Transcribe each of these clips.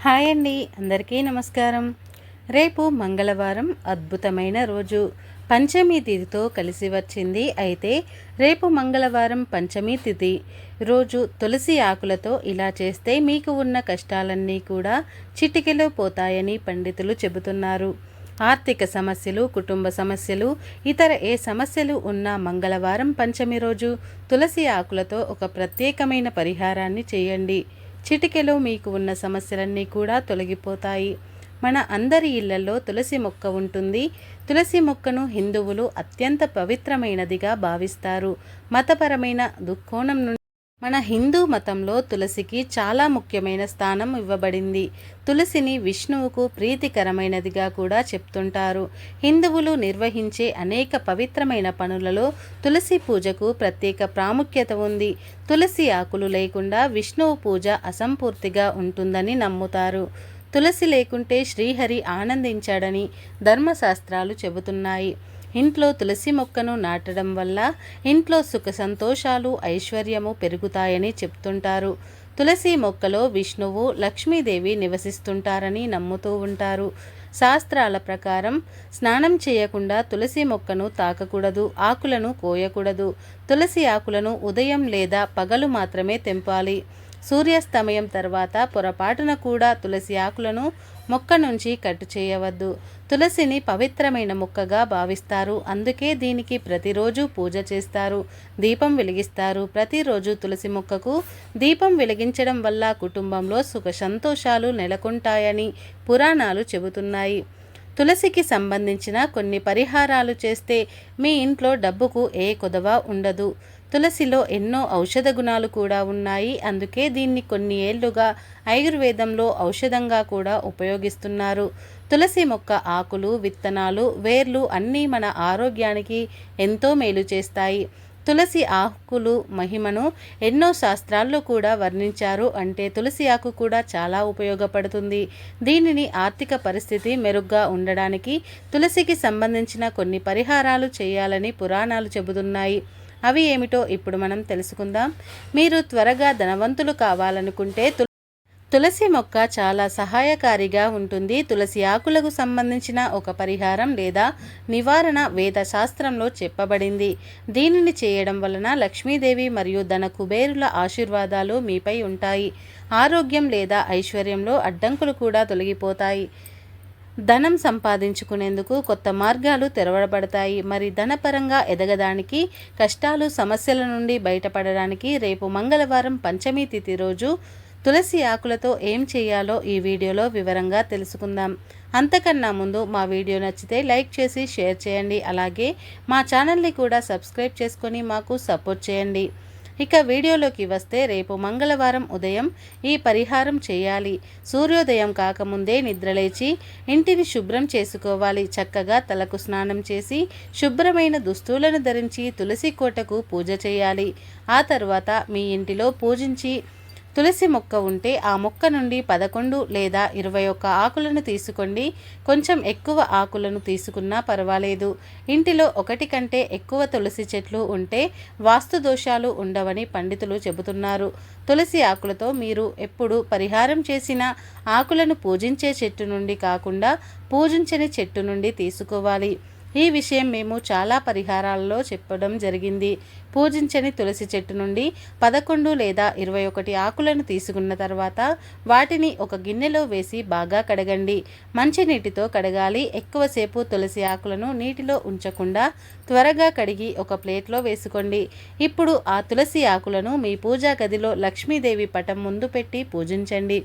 Hi అండి, అందరికీ నమస్కారం. రేపు మంగళవారం, అద్భుతమైన రోజు. పంచమి తిథితో కలిసి వచ్చింది. అయితే రేపు మంగళవారం పంచమి తిథి రోజు తులసి ఆకులతో ఇలా చేస్తే మీకు ఉన్న కష్టాలన్నీ కూడా చిటికెలో పోతాయని పండితులు చెబుతున్నారు. ఆర్థిక సమస్యలు, కుటుంబ సమస్యలు, ఇతర ఏ సమస్యలు ఉన్నా మంగళవారం పంచమి రోజు తులసి ఆకులతో ఒక ప్రత్యేకమైన పరిహారాన్ని చేయండి. చిటికెలో మీకు ఉన్న సమస్యలన్నీ కూడా తొలగిపోతాయి. మన అందరి ఇళ్లలో తులసి మొక్క ఉంటుంది. తులసి మొక్కను హిందువులు అత్యంత పవిత్రమైనదిగా భావిస్తారు. మతపరమైన దృక్కోణం నుండి మన హిందూ మతంలో తులసికి చాలా ముఖ్యమైన స్థానం ఇవ్వబడింది. తులసిని విష్ణువుకు ప్రీతికరమైనదిగా కూడా చెప్తుంటారు. హిందువులు నిర్వహించే అనేక పవిత్రమైన పనులలో తులసి పూజకు ప్రత్యేక ప్రాముఖ్యత ఉంది. తులసి ఆకులు లేకుండా విష్ణువు పూజ అసంపూర్తిగా ఉంటుందని నమ్ముతారు. తులసి లేకుంటే శ్రీహరి ఆనందించాడని ధర్మశాస్త్రాలు చెబుతున్నాయి. ఇంట్లో తులసి మొక్కను నాటడం వల్ల ఇంట్లో సుఖ సంతోషాలు, ఐశ్వర్యము పెరుగుతాయని చెప్తుంటారు. తులసి మొక్కలో విష్ణువు, లక్ష్మీదేవి నివసిస్తుంటారని నమ్ముతూ ఉంటారు. శాస్త్రాల ప్రకారం స్నానం చేయకుండా తులసి మొక్కను తాకకూడదు, ఆకులను కోయకూడదు. తులసి ఆకులను ఉదయం లేదా పగలు మాత్రమే తెంపాలి. సూర్యాస్తమయం తర్వాత పొరపాటున కూడా తులసి ఆకులను మొక్క నుంచి కట్టు చేయవద్దు. తులసిని పవిత్రమైన మొక్కగా భావిస్తారు. అందుకే దీనికి ప్రతిరోజు పూజ చేస్తారు, దీపం వెలిగిస్తారు. ప్రతిరోజు తులసి మొక్కకు దీపం వెలిగించడం వల్ల కుటుంబంలో సుఖ సంతోషాలు నెలకొంటాయని పురాణాలు చెబుతున్నాయి. తులసికి సంబంధించిన కొన్ని పరిహారాలు చేస్తే మీ ఇంట్లో డబ్బుకు ఏ కొదవ ఉండదు. తులసిలో ఎన్నో ఔషధ గుణాలు కూడా ఉన్నాయి. అందుకే దీన్ని కొన్ని ఏళ్లుగా ఆయుర్వేదంలో ఔషధంగా కూడా ఉపయోగిస్తున్నారు. తులసి మొక్క ఆకులు, విత్తనాలు, వేర్లు అన్నీ మన ఆరోగ్యానికి ఎంతో మేలు చేస్తాయి. తులసి ఆకులు మహిమను ఎన్నో శాస్త్రాల్లో కూడా వర్ణించారు. అంటే తులసి ఆకు కూడా చాలా ఉపయోగపడుతుంది. దీనిని ఆర్థిక పరిస్థితి మెరుగ్గా ఉండడానికి తులసికి సంబంధించిన కొన్ని పరిహారాలు చేయాలని పురాణాలు చెబుతున్నాయి. అవి ఏమిటో ఇప్పుడు మనం తెలుసుకుందాం. మీరు త్వరగా ధనవంతులు కావాలనుకుంటే తులసి మొక్క చాలా సహాయకారిగా ఉంటుంది. తులసి ఆకులకు సంబంధించిన ఒక పరిహారం లేదా నివారణ వేద శాస్త్రంలో చెప్పబడింది. దీనిని చేయడం వలన లక్ష్మీదేవి మరియు ధన కుబేరుల ఆశీర్వాదాలు మీపై ఉంటాయి. ఆరోగ్యం లేదా ఐశ్వర్యంలో అడ్డంకులు కూడా తొలగిపోతాయి. ధనం సంపాదించుకునేందుకు కొత్త మార్గాలు తెరవబడతాయి. మరి ధనపరంగా ఎదగడానికి, కష్టాలు, సమస్యల నుండి బయటపడడానికి రేపు మంగళవారం పంచమి తిథి రోజు తులసి ఆకులతో ఏం చేయాలో ఈ వీడియోలో వివరంగా తెలుసుకుందాం. అంతకన్నా ముందు మా వీడియో నచ్చితే లైక్ చేసి షేర్ చేయండి. అలాగే మా ఛానల్ని కూడా సబ్స్క్రైబ్ చేసుకొని మాకు సపోర్ట్ చేయండి. ఇక వీడియోలోకి వస్తే రేపు మంగళవారం ఉదయం ఈ పరిహారం చేయాలి. సూర్యోదయం కాకముందే నిద్రలేచి ఇంటిని శుభ్రం చేసుకోవాలి. చక్కగా తలకు స్నానం చేసి శుభ్రమైన దుస్తులను ధరించి తులసి కోటకు పూజ చేయాలి. ఆ తర్వాత మీ ఇంటిలో పూజించి తులసి మొక్క ఉంటే ఆ మొక్క నుండి 11 లేదా 21 ఆకులను తీసుకోండి. కొంచెం ఎక్కువ ఆకులను తీసుకున్నా పర్వాలేదు. ఇంటిలో ఒకటి కంటే ఎక్కువ తులసి చెట్లు ఉంటే వాస్తు దోషాలు ఉండవని పండితులు చెబుతున్నారు. తులసి ఆకులతో మీరు ఎప్పుడు పరిహారం చేసిన ఆకులను పూజించే చెట్టు నుండి కాకుండా పూజించని చెట్టు నుండి తీసుకోవాలి. ఈ విషయం మేము చాలా పరిహారాలలో చెప్పడం జరిగింది. పూజించని తులసి చెట్టు నుండి 11 లేదా 21 ఆకులను తీసుకున్న తర్వాత వాటిని ఒక గిన్నెలో వేసి బాగా కడగండి. మంచినీటితో కడగాలి. ఎక్కువసేపు తులసి ఆకులను నీటిలో ఉంచకుండా త్వరగా కడిగి ఒక ప్లేట్లో వేసుకోండి. ఇప్పుడు ఆ తులసి ఆకులను మీ పూజా గదిలో లక్ష్మీదేవి పటం ముందు పెట్టి పూజించండి.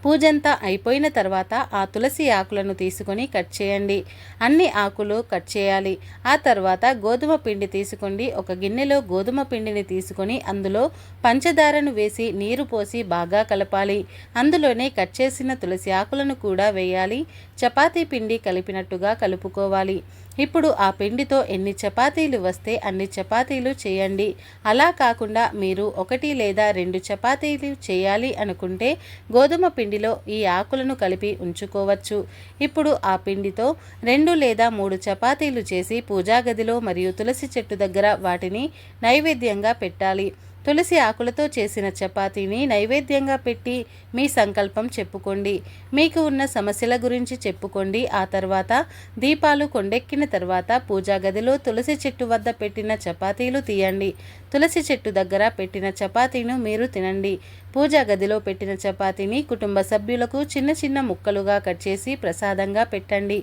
పూజంతా అయిపోయిన తర్వాత ఆ తులసి ఆకులను తీసుకొని కట్ చేయండి. అన్ని ఆకులు కట్ చేయాలి. ఆ తర్వాత గోధుమ పిండి తీసుకోండి. ఒక గిన్నెలో గోధుమ పిండిని తీసుకొని అందులో పంచదారను వేసి నీరు పోసి బాగా కలపాలి. అందులోనే కట్ చేసిన తులసి ఆకులను కూడా వేయాలి. చపాతీ పిండి కలిపినట్టుగా కలుపుకోవాలి. ఇప్పుడు ఆ పిండితో ఎన్ని చపాతీలు వస్తే అన్ని చపాతీలు చేయండి. అలా కాకుండా మీరు 1 లేదా 2 చపాతీలు చేయాలి అనుకుంటే గోధుమ పిండిలో ఈ ఆకులను కలిపి ఉంచుకోవచ్చు. ఇప్పుడు ఆ పిండితో 2 లేదా 3 చపాతీలు చేసి పూజా గదిలో మరియు తులసి చెట్టు దగ్గర వాటిని నైవేద్యంగా పెట్టాలి. తులసి ఆకులతో చేసిన చపాతీని నైవేద్యంగా పెట్టి మీ సంకల్పం చెప్పుకోండి. మీకు ఉన్న సమస్యల గురించి చెప్పుకోండి. ఆ తర్వాత దీపాలు కొండెక్కిన తర్వాత పూజా గదిలో తులసి చెట్టు వద్ద పెట్టిన చపాతీలు తీయండి. తులసి చెట్టు దగ్గర పెట్టిన చపాతీను మీరు తినండి. పూజా గదిలో పెట్టిన చపాతీని కుటుంబ సభ్యులకు చిన్న చిన్న ముక్కలుగా కట్ చేసి ప్రసాదంగా పెట్టండి.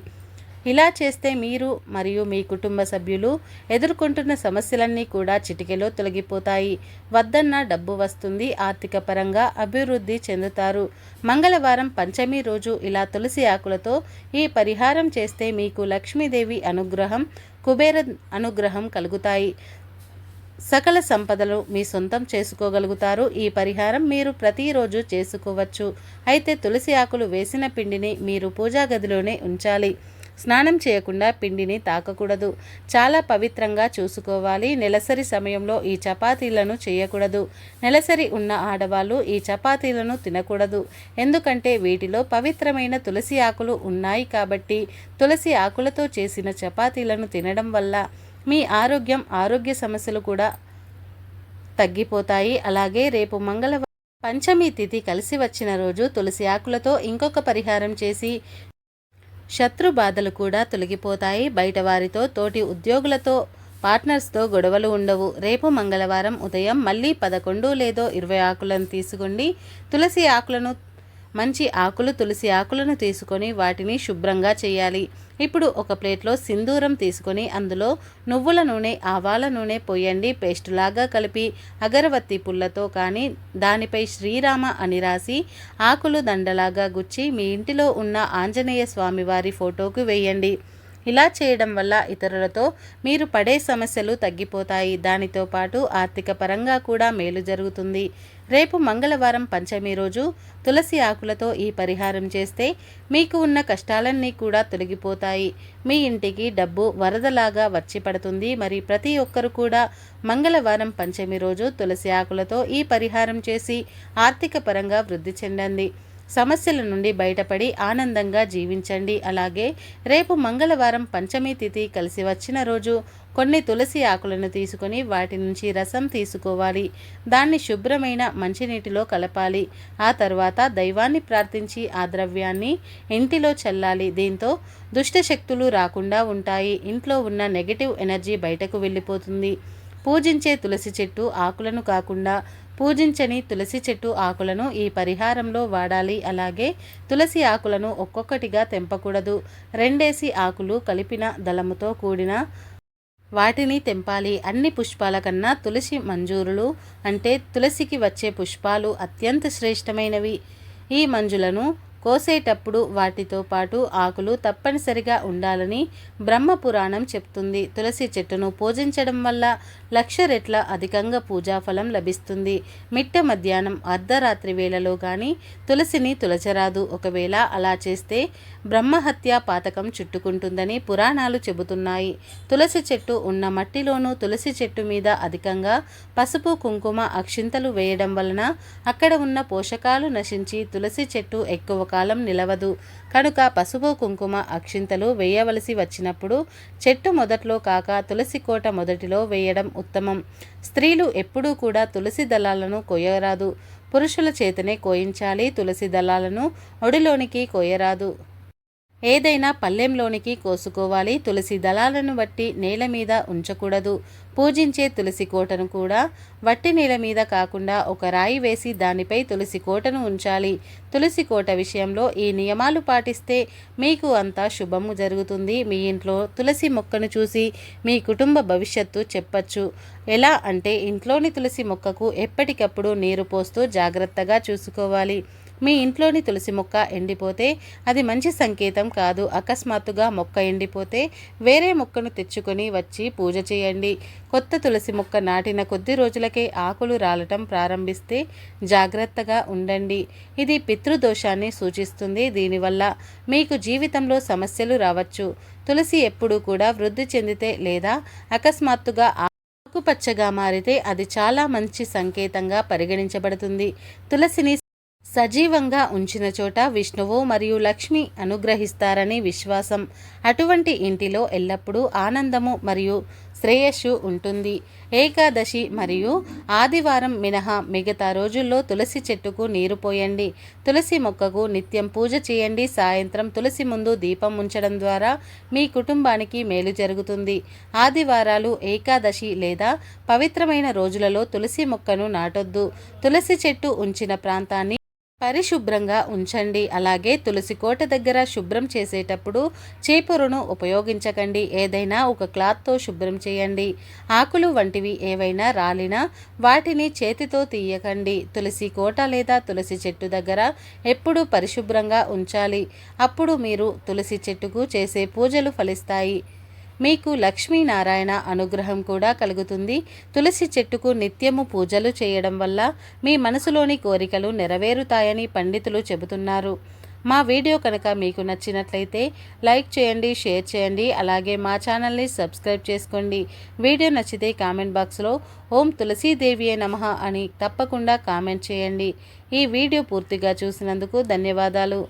ఇలా చేస్తే మీరు మరియు మీ కుటుంబ సభ్యులు ఎదుర్కొంటున్న సమస్యలన్నీ కూడా చిటికెలో తొలగిపోతాయి. వద్దన్న డబ్బు వస్తుంది. ఆర్థిక పరంగా అభివృద్ధి చెందుతారు. మంగళవారం పంచమి రోజు ఇలా తులసి ఆకులతో ఈ పరిహారం చేస్తే మీకు లక్ష్మీదేవి అనుగ్రహం, కుబేర అనుగ్రహం కలుగుతాయి. సకల సంపదలు మీ సొంతం చేసుకోగలుగుతారు. ఈ పరిహారం మీరు ప్రతిరోజు చేసుకోవచ్చు. అయితే తులసి ఆకులు వేసిన పిండిని మీరు పూజా గదిలోనే ఉంచాలి. స్నానం చేయకుండా పిండిని తాకకూడదు. చాలా పవిత్రంగా చూసుకోవాలి. నెలసరి సమయంలో ఈ చపాతీలను చేయకూడదు. నెలసరి ఉన్న ఆడవాళ్ళు ఈ చపాతీలను తినకూడదు. ఎందుకంటే వీటిలో పవిత్రమైన తులసి ఆకులు ఉన్నాయి కాబట్టి. తులసి ఆకులతో చేసిన చపాతీలను తినడం వల్ల మీ ఆరోగ్య సమస్యలు కూడా తగ్గిపోతాయి. అలాగే రేపు మంగళవారం పంచమి తిథి కలిసి వచ్చిన రోజు తులసి ఆకులతో ఇంకొక పరిహారం చేసి శత్రు బాధలు కూడా తొలగిపోతాయి. బయట వారితో, తోటి ఉద్యోగులతో, పార్ట్నర్స్తో గొడవలు ఉండవు. రేపు మంగళవారం ఉదయం మళ్ళీ 11 లేదా 20 ఆకులను తీసుకోండి. తులసి ఆకులను తులసి ఆకులను తీసుకొని వాటిని శుభ్రంగా చేయాలి. ఇప్పుడు ఒక ప్లేట్లో సింధూరం తీసుకొని అందులో నువ్వుల నూనె, ఆవాల నూనె పోయండి. పేస్టులాగా కలిపి అగరవత్తి పుల్లతో కానీ దానిపై శ్రీరామ అని రాసి ఆకులు దండలాగా గుచ్చి మీ ఇంటిలో ఉన్న ఆంజనేయ స్వామివారి ఫోటోకు వేయండి. ఇలా చేయడం వల్ల ఇతరులతో మీరు పడే సమస్యలు తగ్గిపోతాయి. దానితో పాటు ఆర్థిక పరంగా కూడా మేలు జరుగుతుంది. రేపు మంగళవారం పంచమి రోజు తులసి ఆకులతో ఈ పరిహారం చేస్తే మీకు ఉన్న కష్టాలన్నీ కూడా తొలగిపోతాయి. మీ ఇంటికి డబ్బు వరదలాగా వచ్చి పడుతుంది. మరి ప్రతి ఒక్కరు కూడా మంగళవారం పంచమి రోజు తులసి ఆకులతో ఈ పరిహారం చేసి ఆర్థిక పరంగా వృద్ధి చెందండి. సమస్యల నుండి బయటపడి ఆనందంగా జీవించండి. అలాగే రేపు మంగళవారం పంచమి తిథి కలిసి వచ్చిన రోజు కొన్ని తులసి ఆకులను తీసుకొని వాటి నుంచి రసం తీసుకోవాలి. దాన్ని శుభ్రమైన మంచినీటిలో కలపాలి. ఆ తర్వాత దైవాన్ని ప్రార్థించి ఆ ద్రవ్యాన్ని ఇంటిలో చల్లాలి. దీంతో దుష్ట శక్తులు రాకుండా ఉంటాయి. ఇంట్లో ఉన్న నెగటివ్ ఎనర్జీ బయటకు వెళ్ళిపోతుంది. పూజించే తులసి చెట్టు ఆకులను కాకుండా పూజించని తులసి చెట్టు ఆకులను ఈ పరిహారంలో వాడాలి. అలాగే తులసి ఆకులను ఒక్కొక్కటిగా తెంపకూడదు. 2 ఆకులు కలిపిన దళముతో కూడిన వాటిని తెంపాలి. అన్ని పుష్పాల కన్నా తులసి మంజూరులు అంటే తులసికి వచ్చే పుష్పాలు అత్యంత శ్రేష్టమైనవి. ఈ మంజులను కోసేటప్పుడు వాటితో పాటు ఆకులు తప్పనిసరిగా ఉండాలని బ్రహ్మపురాణం చెప్తుంది. తులసి చెట్టును పూజించడం వల్ల 1,00,000 రెట్ల అధికంగా పూజాఫలం లభిస్తుంది. మిట్ట మధ్యాహ్నం అర్ధరాత్రి వేళలో కానీ తులసిని తులచరాదు. ఒకవేళ అలా చేస్తే బ్రహ్మహత్య పాతకం చుట్టుకుంటుందని పురాణాలు చెబుతున్నాయి. తులసి చెట్టు ఉన్న మట్టిలోనూ తులసి చెట్టు మీద అధికంగా పసుపు, కుంకుమ, అక్షింతలు వేయడం వలన అక్కడ ఉన్న పోషకాలు నశించి తులసి చెట్టు ఎక్కువ కాలం నిలవదు. కనుక పసుపు, కుంకుమ, అక్షింతలు వేయవలసి వచ్చినప్పుడు చెట్టు మొదట్లో కాక తులసి కోట మొదటిలో వేయడం ఉత్తమం. స్త్రీలు ఎప్పుడూ కూడా తులసి దళాలను కోయరాదు. పురుషుల చేతనే కోయించాలి. తులసి దళాలను ఒడిలోనికి కోయరాదు. ఏదైనా పళ్ళెంలోనికి కోసుకోవాలి. తులసి దళాలను వట్టి నేల మీద ఉంచకూడదు. పూజించే తులసి కోటను కూడా వట్టి నేల మీద కాకుండా ఒక రాయి వేసి దానిపై తులసి కోటను ఉంచాలి. తులసి కోట విషయంలో ఈ నియమాలు పాటిస్తే మీకు అంతా శుభము జరుగుతుంది. మీ ఇంట్లో తులసి మొక్కను చూసి మీ కుటుంబ భవిష్యత్తు చెప్పచ్చు. ఎలా అంటే ఇంట్లోని తులసి మొక్కకు ఎప్పటికప్పుడు నీరు పోస్తూ జాగ్రత్తగా చూసుకోవాలి. మీ ఇంట్లోని తులసి మొక్క ఎండిపోతే అది మంచి సంకేతం కాదు. అకస్మాత్తుగా మొక్క ఎండిపోతే వేరే మొక్కను తెచ్చుకొని వచ్చి పూజ చేయండి. కొత్త తులసి మొక్క నాటిన కొద్ది రోజులకే ఆకులు రాలటం ప్రారంభిస్తే జాగ్రత్తగా ఉండండి. ఇది పితృదోషాన్ని సూచిస్తుంది. దీనివల్ల మీకు జీవితంలో సమస్యలు రావచ్చు. తులసి ఎప్పుడూ కూడా వృద్ధి చెందితే లేదా అకస్మాత్తుగా ఆకుపచ్చగా మారితే అది చాలా మంచి సంకేతంగా పరిగణించబడుతుంది. తులసిని సజీవంగా ఉంచిన చోట విష్ణువు మరియు లక్ష్మి అనుగ్రహిస్తారని విశ్వాసం. అటువంటి ఇంటిలో ఎల్లప్పుడూ ఆనందము మరియు శ్రేయస్సు ఉంటుంది. ఏకాదశి మరియు ఆదివారం మినహా మిగతా రోజుల్లో తులసి చెట్టుకు నీరు పోయండి. తులసి మొక్కకు నిత్యం పూజ చేయండి. సాయంత్రం తులసి ముందు దీపం ఉంచడం ద్వారా మీ కుటుంబానికి మేలు జరుగుతుంది. ఆదివారాలు, ఏకాదశి లేదా పవిత్రమైన రోజులలో తులసి మొక్కను నాటొద్దు. తులసి చెట్టు ఉంచిన ప్రాంతాన్ని పరిశుభ్రంగా ఉంచండి. అలాగే తులసి కోట దగ్గర శుభ్రం చేసేటప్పుడు చీపురును ఉపయోగించకండి. ఏదైనా ఒక క్లాత్తో శుభ్రం చేయండి. ఆకులు వంటివి ఏవైనా రాలినా వాటిని చేతితో తీయకండి. తులసి కోట లేదా తులసి చెట్టు దగ్గర ఎప్పుడూ పరిశుభ్రంగా ఉంచాలి. అప్పుడు మీరు తులసి చెట్టుకు చేసే పూజలు ఫలిస్తాయి. మీకు లక్ష్మీనారాయణ అనుగ్రహం కూడా కలుగుతుంది. తులసి చెట్టుకు నిత్యము పూజలు చేయడం వల్ల మీ మనసులోని కోరికలు నెరవేరుతాయని పండితులు చెబుతున్నారు. మా వీడియో కనుక మీకు నచ్చినట్లయితే లైక్ చేయండి, షేర్ చేయండి. అలాగే మా ఛానల్ని సబ్స్క్రైబ్ చేసుకోండి. వీడియో నచ్చితే కామెంట్ బాక్స్లో ఓం తులసీదేవియే నమః అని తప్పకుండా కామెంట్ చేయండి. ఈ వీడియో పూర్తిగా చూసినందుకు ధన్యవాదాలు.